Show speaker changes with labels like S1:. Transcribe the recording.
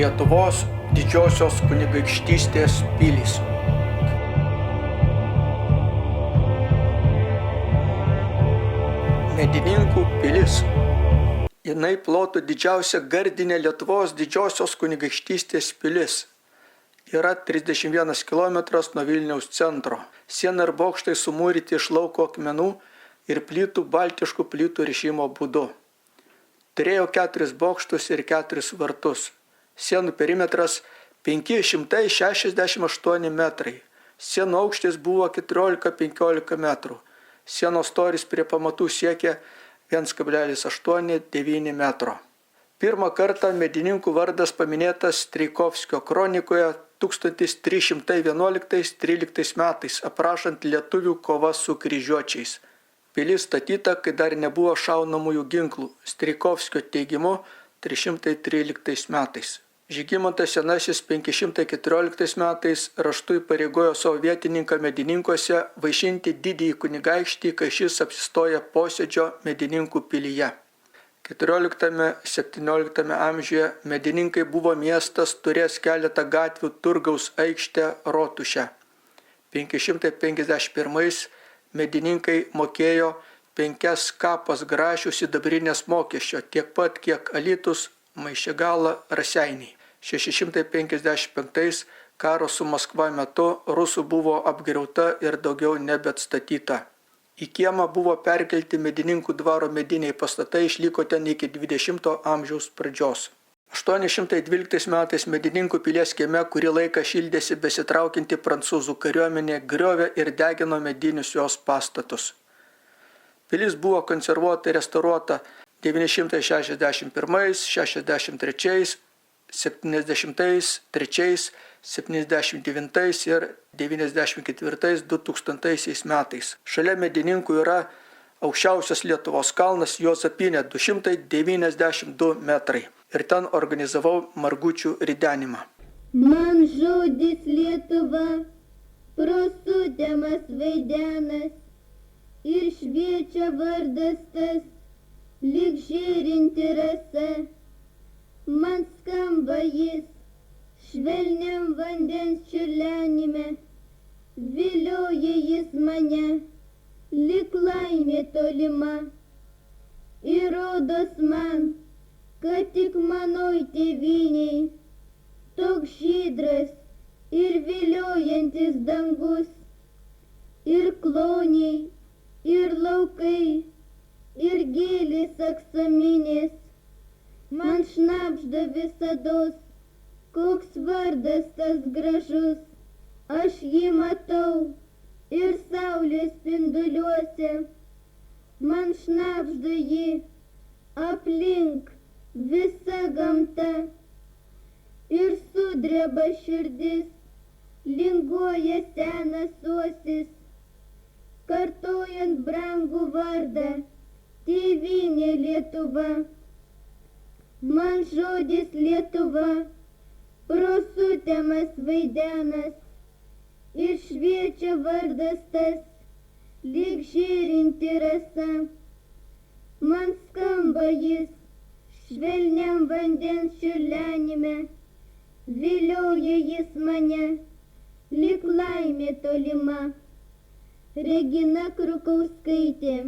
S1: Lietuvos didžiosios kunigaikštystės pilys. Medininkų pilis. Jinai plotų didžiausia gardinė Lietuvos didžiosios kunigaikštystės pilis. Yra 31 km nuo Vilniaus centro. Siena ir bokštai sumūryti iš lauko akmenų ir plytų baltiškų plytų rišimo būdu. Turėjo 4 bokštus ir 4 vartus. Sienų perimetras 568 metrai. Sienų aukštis buvo 14-15 metrų. Sienos storis prie pamatų siekia 1,89 metro. Pirmą kartą medininkų vardas paminėtas Strijkovskio kronikoje 1311-13 metais, aprašant lietuvių kovą su kryžiuočiais. Pilis statyta, kai dar nebuvo šaunamųjų ginklų, Strijkovskio teigimu 313 metais. Žygimantas Senasis 514 metais raštu įpareigojo savo vietininką medininkuose vaišinti didįjį kunigaikštį, kai šis apsistoja posėdžio medininkų pilyje. 14-17 amžiuje medininkai buvo miestas, turės keletą gatvių, turgaus aikštę, rotušę. 551 medininkai mokėjo 5 kapas grašių sidabrinės mokesčio, tiek pat kiek Alytus, Maišiagala, Raseiniai. 655 karo su Maskva metu rusų buvo apgriauta ir daugiau nebeatstatyta. Į kiemą buvo perkelti medininkų dvaro mediniai pastatai, išliko ten iki 20 amžiaus pradžios. 812 metais medininkų pilies kieme kurį laiką šildėsi besitraukianti prancūzų kariuomenė, griovė ir degino medinius jos pastatus. Pilis buvo konservuota ir restauruota 961, 63, 73, 79 ir 94 2000 metais. Šalia medininkų yra aukščiausias Lietuvos kalnas Juozapinė 292 metrai. Ir ten organizavau margučių ridenimą.
S2: Man žodis Lietuva, pro sutemas vaidenas, ir šviečia vardas tas, lyg žėrinti rasa. Man skamba jis švelniam vandens čiurlenime, vilioja jis mane, lyg laimė tolima. Ir rodos man, kad tik manoj tėvynėj, toks žydras ir viliojantis dangus, ir kloniai, ir laukai, ir gėlės aksominės, man šnabžda visados, koks vardas tas gražus. Aš jį matau ir saulės spinduliuose, man šnabžda jį aplink visa gamta. Ir sudreba širdis, linguoja senas uosis, kartojant brangų vardą, tėvynė Lietuva. Man žodis Lietuva, pro sutemas vaidenas, ir šviečia vardas tas, lyg žėrinti rasa. Man skamba jis švelniam vandens čiurlenime, vilioja jis mane, lyg laimė tolima. Regina Krukauskaitė.